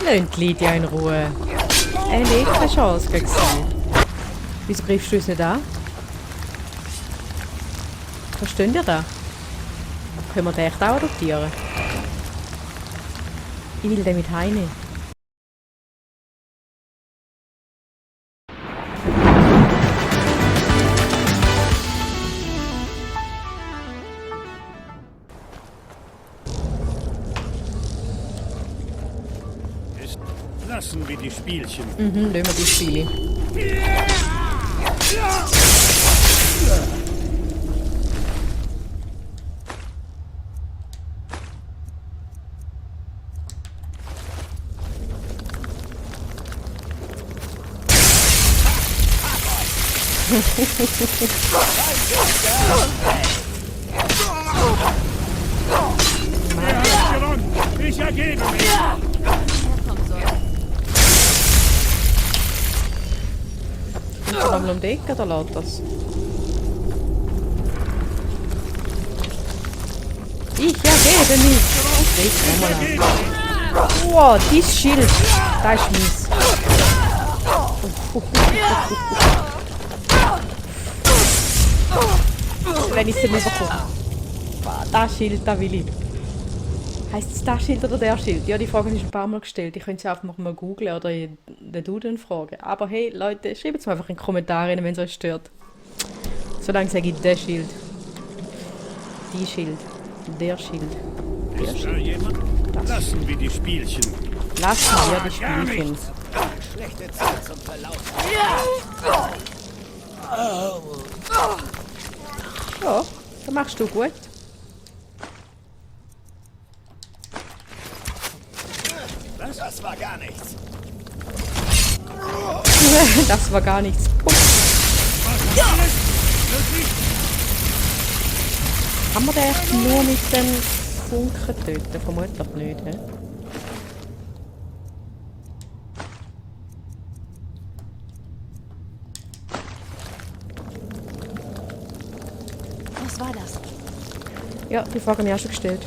Lasst Lydia in Ruhe. Er hat keine Chance gegen sie. Wieso greifst du uns nicht an? Versteht ihr das? Können wir den echt auch adoptieren? Ich will den mit heimnehmen. Lassen wir die Spielchen. Lassen wir die Spiele. Ich ergebe mich. Kommt er einmal um die Ecke oder lässt das? Ich ergebe mich! Ich mal an. Wow, dieses Schild! Das ist mies. Wenn ich es nicht bekomme. Das Schild, das will ich. Heisst es das Schild oder der Schild? Ja, die Frage ist ein paar Mal gestellt. Ich könnte sie einfach mal googlen oder den Duden fragen. Aber hey, Leute, schreibt es mir einfach in die Kommentare rein, wenn es euch stört. Solange sage ich der Schild. Die Schild. Der Schild. Der Ist da Schild. jemand? Lassen wir die Spielchen. Lassen wir die Spielchen. Schlechte Zeit zum Verlaufen. Ja, das machst du gut. Das war gar nichts. Das war gar nichts. Kann man den echt nur mit dem Funken töten? Vermutlich nicht, ne? Was war das? Ja, die Frage habe ich auch schon gestellt.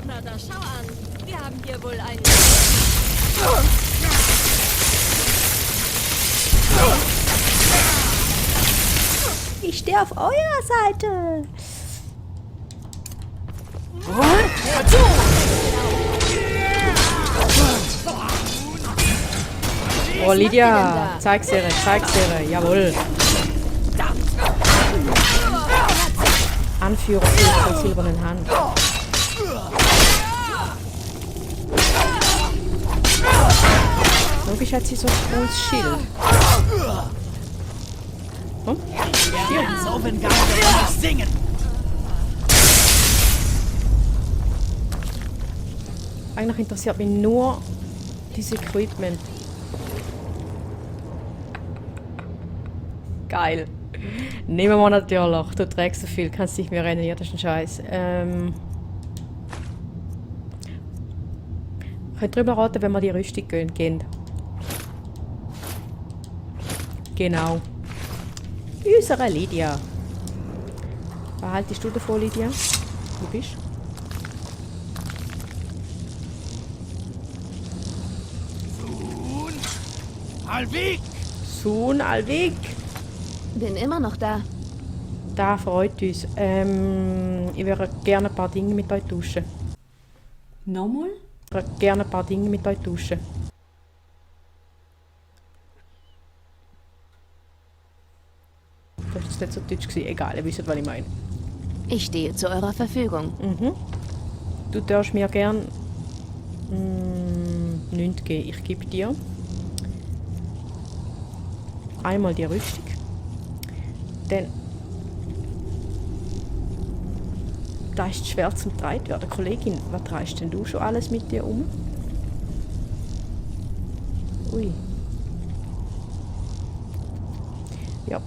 Na, da schau an. Wir haben hier wohl einen... Ich stehe auf eurer Seite. Oh, Lydia, zeig's ihr, jawohl. Anführer der silbernen Hand. Logisch hat sie so ein cooles Schild. Komm, hier. So, wenn gar nicht singen. Eigentlich interessiert mich nur dieses Equipment. Geil. Nehmen wir natürlich. Du trägst so viel, kannst nicht mehr rennen. Ja, das ist ein Scheiß. Könnt drüber raten, wenn wir die Rüstung gehen. Genau. Unsere Lydia. Was haltest du davon, Lydia? Wo bist du? Alvik! Sohn Alvik. Bin immer noch da. Das freut uns. Ich würde gerne ein paar Dinge mit euch tauschen. Nochmal? Ich würde gerne ein paar Dinge mit euch tauschen. Das war jetzt nicht so deutsch gewesen. Egal, ihr wisst, was ich meine. Ich stehe zu eurer Verfügung. Du darfst mir gern nichts geben. Ich gebe dir einmal die Rüstung. Dann da ist schwer zum Tragen werden. Kollegin, was trägst denn du schon alles mit dir um? Ui. Ja.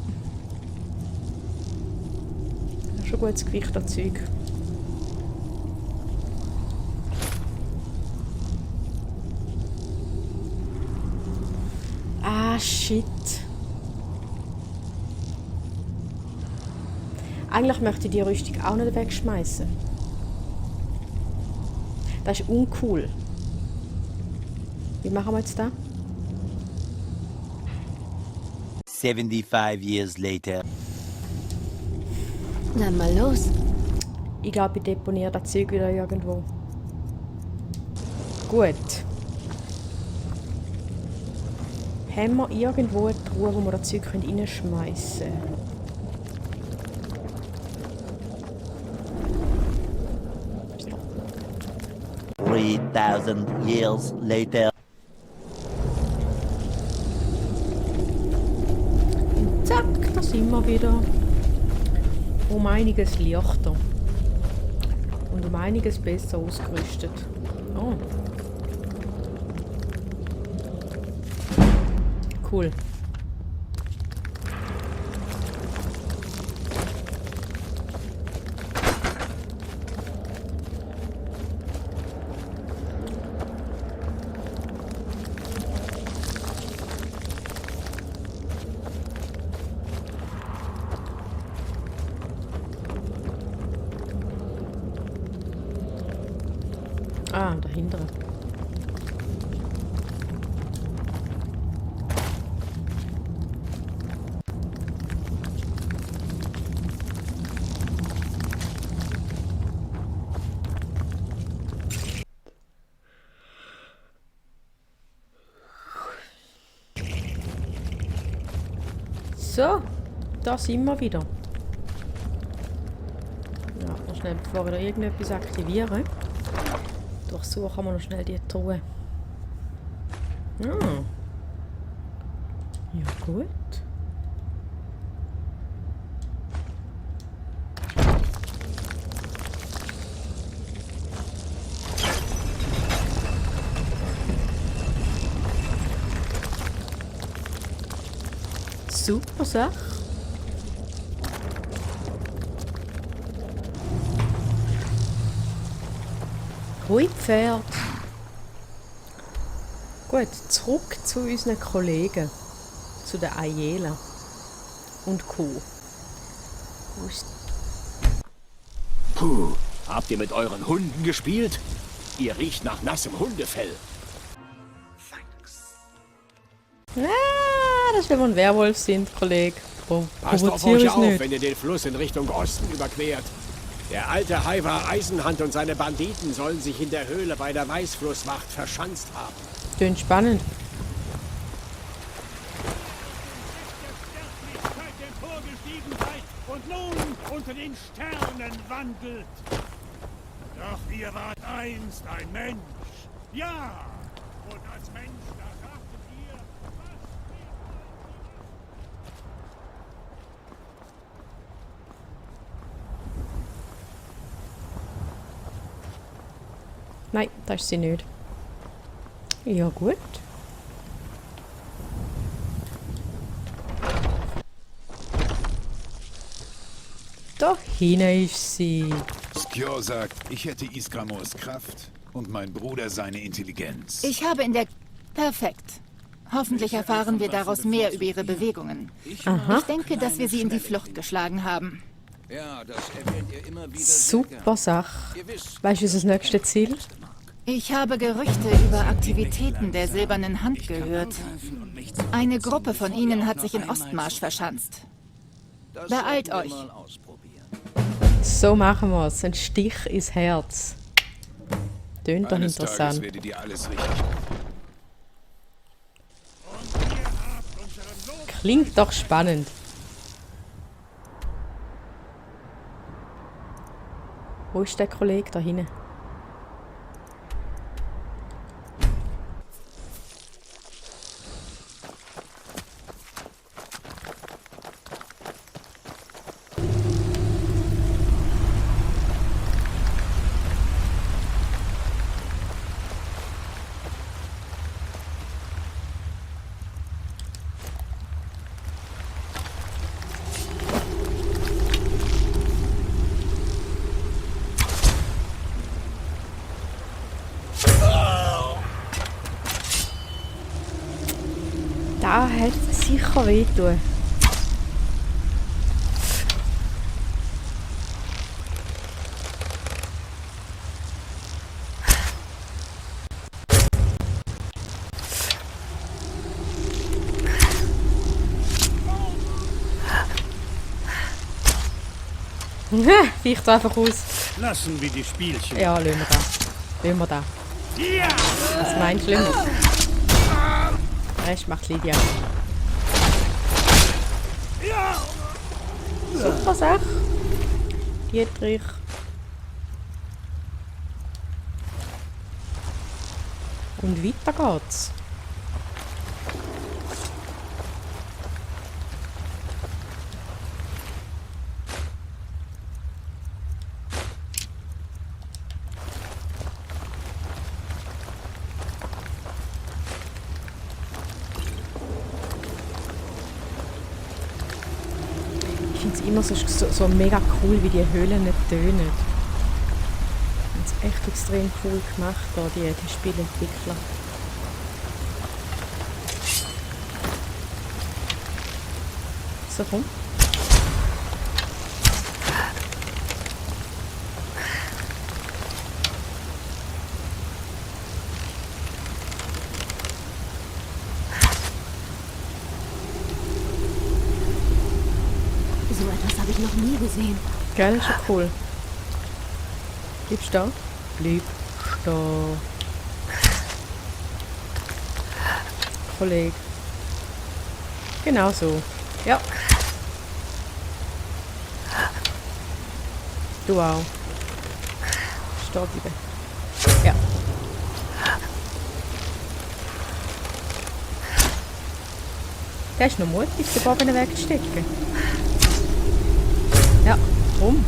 Das ist schon gutes Gewicht an Zeug. Ah, shit. Eigentlich möchte ich die Rüstung auch nicht wegschmeißen. Das ist uncool. Wie machen wir jetzt das? 75 years later. Dann mal los. Ich glaube, ich deponiere das Zeug wieder irgendwo. Gut. Haben wir irgendwo eine Truhe, wo wir das Zeug reinschmeißen können? 3000 years later. Zack, da sind wir wieder. Um einiges leichter. Und um einiges besser ausgerüstet. Oh. Cool. Ah, dahinter. So, da sind wir wieder. Ja, noch schnell, bevor wir da irgendetwas aktivieren. Durchsuchen wir noch schnell die Truhe. Ah. Ja, gut. Super Sache. Hoi Pferd. Gut, zurück zu unseren Kollegen. Zu der Ayela. Und Co. Wo ist... Puh, habt ihr mit euren Hunden gespielt? Ihr riecht nach nassem Hundefell. Ah, das ist, wenn wir ein Werwolf sind, Kollege. Passt auf Provoziere euch ich auf, nicht. wenn ihr den Fluss in Richtung Osten überquert. Der alte Haivar Eisenhand und seine Banditen sollen sich in der Höhle bei der Weißflusswacht verschanzt haben. Klingt spannend. Sterblichkeit emporgestiegen seid und nun unter den Sternen wandelt. Doch ihr wart einst ein Mensch. Ja, und als Mensch, da sagtet ihr, Nein, das ist sie nicht. Ja, gut. Da hinten ist sie. Skjor sagt, ich hätte Isgramors Kraft und mein Bruder seine Intelligenz. Ich habe in der... Perfekt. Hoffentlich erfahren wir daraus mehr über ihre Bewegungen. Aha. Ich denke, dass wir sie in die Flucht geschlagen haben. Ja, das erwähnt ihr immer wieder. Super Sache. Weißt du, was das nächste Ziel? Ich habe Gerüchte über Aktivitäten der Silbernen Hand gehört. Eine Gruppe von ihnen hat sich in Ostmarsch verschanzt. Beeilt euch. So machen wir es. Ein Stich ins Herz. Tönt doch Eines Tages interessant. werdet ihr alles richtig machen. Klingt doch spannend. Wo ist der Kollege da hinten? Da hat es sicher wehtun. Weicht einfach aus. Lassen wir die Spielchen. Ja, lassen wir das. Lassen wir das. Ja! Was meinst du, Schlimmes? Den Rest macht Lydia. Ja! Super Sache. Dietrich. Und weiter geht's. Ich finde es immer so mega cool, wie die Höhlen nicht tönen. Das ist echt extrem cool gemacht, da, die Spielentwickler. So, komm. So etwas habe ich noch nie gesehen. Geil, schon cool. Bleibst du da? Bleib da. Kollege. Genau so. Ja. Du auch. Steh bleiben. Ja. Der ist noch mutig, den Bogen wegzustecken. Ja, drum.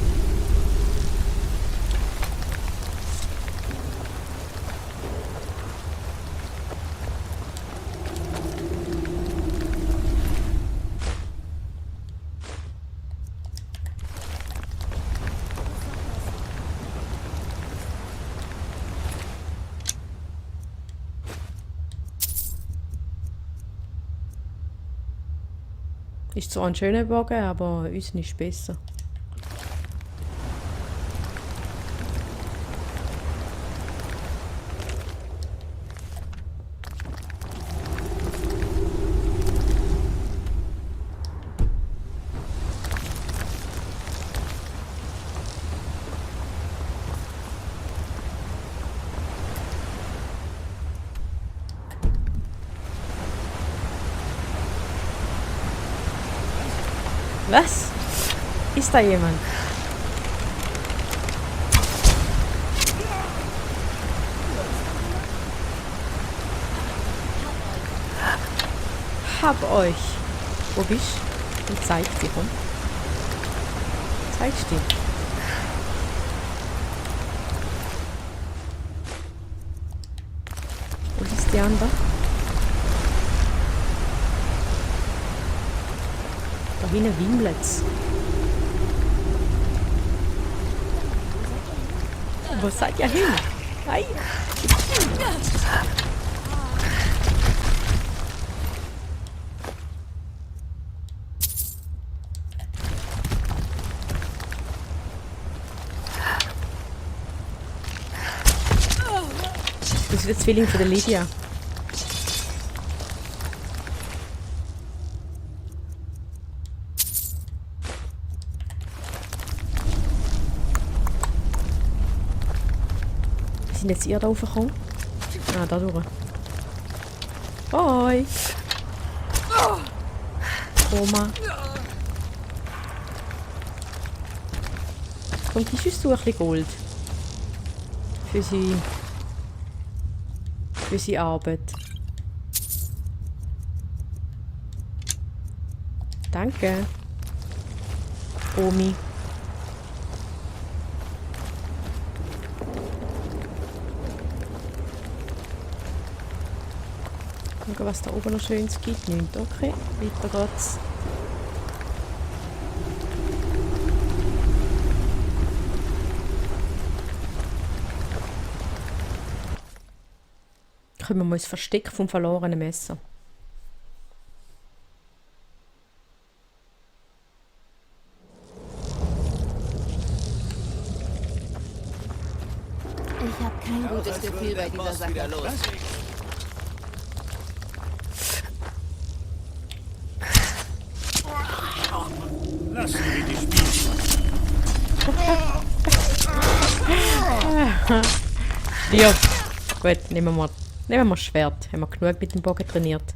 Ist zwar ein schöner Bogen, aber uns nicht besser. Was? Ist da jemand? Hab euch. Wo bist du? Und zeig dich, komm. Zeigst dich. Wo ist die andere? Da hinten wimmelt's. Wo seid ihr hin? Nein! Das ist der Zwilling von der Lydia. Wie sind jetzt ihr da raufgekommen? Ah, da durch. Hoi! Oma. Kommt die Schüsse ein bisschen Gold? Für sie Arbeit. Danke. Omi. Schauen, was da oben noch Schönes gibt. Nicht. Okay, weiter geht's. Kommen wir mal ins Versteck vom verlorenen Messer. Ich habe kein gutes Gefühl bei dieser Sache. Lassen wir die Spielchen. Stirb. Gut, nehmen wir das Schwert. Haben wir genug mit dem Bogen trainiert.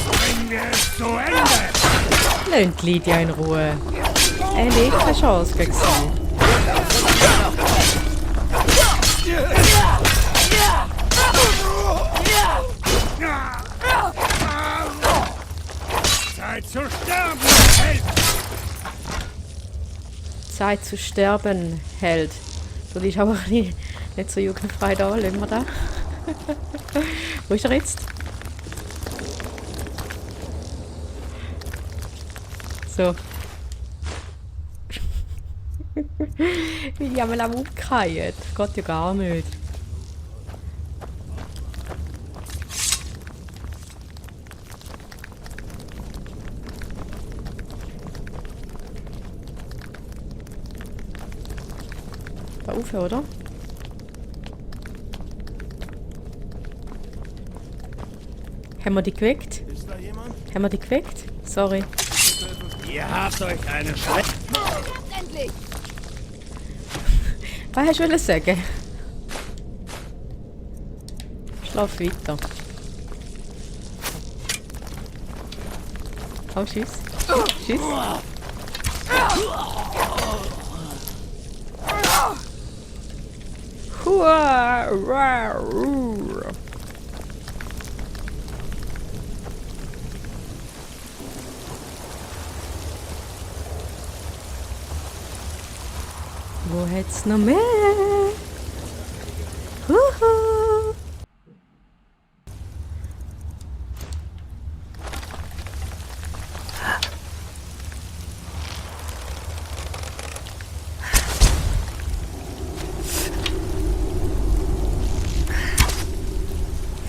Bringen wir es zu Ende! Lasst Lydia in Ruhe. Er hat keine Chance gegen sie. Zeit zu sterben, Held! Zeit zu sterben, Held. Du bist aber nicht so jugendfrei da, lassen wir da. Wo ist er jetzt? So. Wie die einmal am Umkehren. Geht ja gar nicht. Da rauf, oder? Haben wir die geweckt? Ist da jemand? Haben wir die geweckt? Sorry. Ihr habt euch eine Schwäche. Endlich! Was hast du sagen? Schlaf weiter. Komm, tschüss. Tschüss. Hua, ra, ru. Wo hätt's noch mehr? Huhu.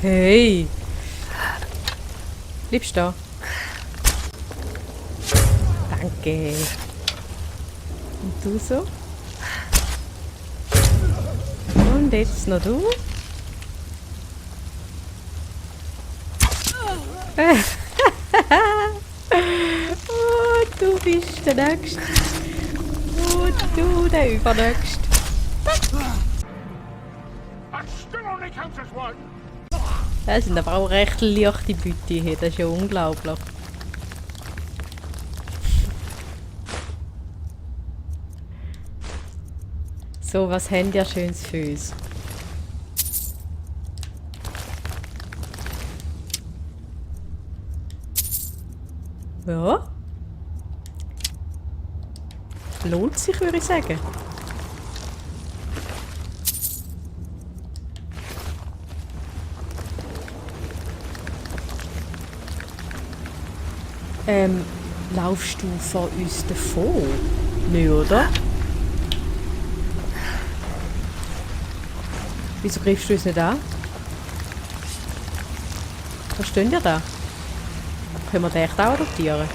Hey! Bleibst du da? Danke. Und du so? Und jetzt noch du? Oh, du bist der Nächste. Und du der Übernächste. Das sind aber auch recht leichte Beute hier, das ist ja unglaublich. So, was haben die schönes für uns? Ja. Lohnt sich, würde ich sagen. Laufst du vor uns davon? Nö, oder? Wieso greifst du uns nicht an? Was steht ihr da? Können wir den echt auch adoptieren?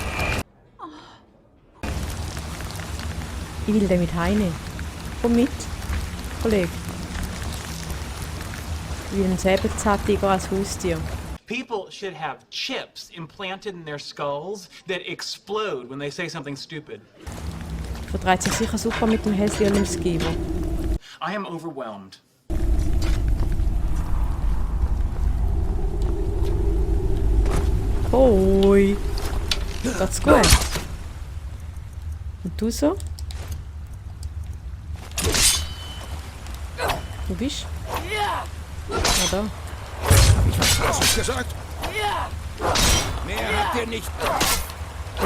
Ich will den mit heimnehmen. Komm mit, Kollege. Ich will einen Säbelzahntiger als Haustier. People should have chips implanted in their skulls that explode when they say something stupid. Vertreibt sich sicher super mit dem Häsli und dem Skiver. I am overwhelmed. Hoi! Geht's gut? Und du so? Wo bist du? Ja, da. Hab ich was Falsches gesagt? Mehr habt ihr nicht.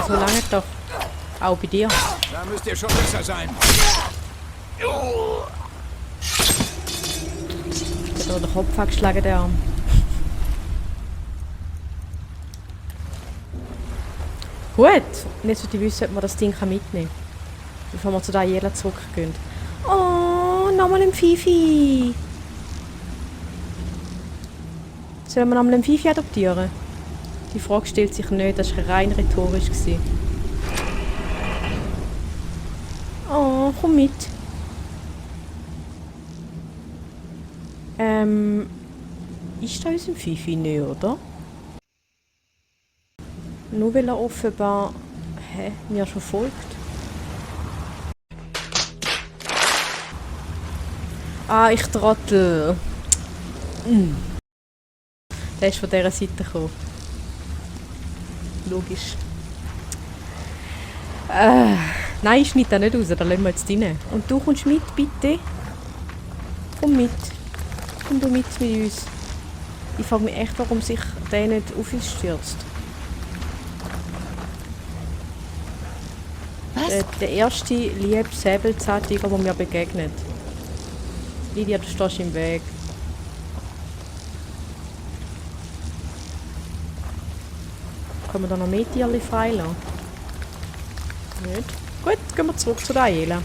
So lange doch. Auch bei dir. Da müsst ihr schon besser sein. Der hat den Kopf angeschlagen, der Arm. Gut, und jetzt würde ich wissen, ob wir das Ding mitnehmen kann. Bevor wir zu Daniela zurückgehen. Oh, nochmal ein Fifi. Sollen wir nochmal ein Fifi adoptieren? Die Frage stellt sich nicht, das war rein rhetorisch. Oh, komm mit. Ist da unser Fifi nicht, oder? Nur weil er offenbar mir schon folgt. Ah, ich Trottel. Der ist von dieser Seite gekommen. Logisch. Nein, ich schneide da nicht raus, da lassen wir jetzt rein. Und du kommst mit, bitte. Komm mit. Komm du mit uns. Ich frage mich echt, warum sich der nicht auf uns stürzt. Was? Der erste liebe Säbelzahntiger, der mir begegnet. Lydia, du stehst im Weg. Können wir da noch mehr Tierchen freilassen? Nicht? Gut, gehen wir zurück zu der Ayla.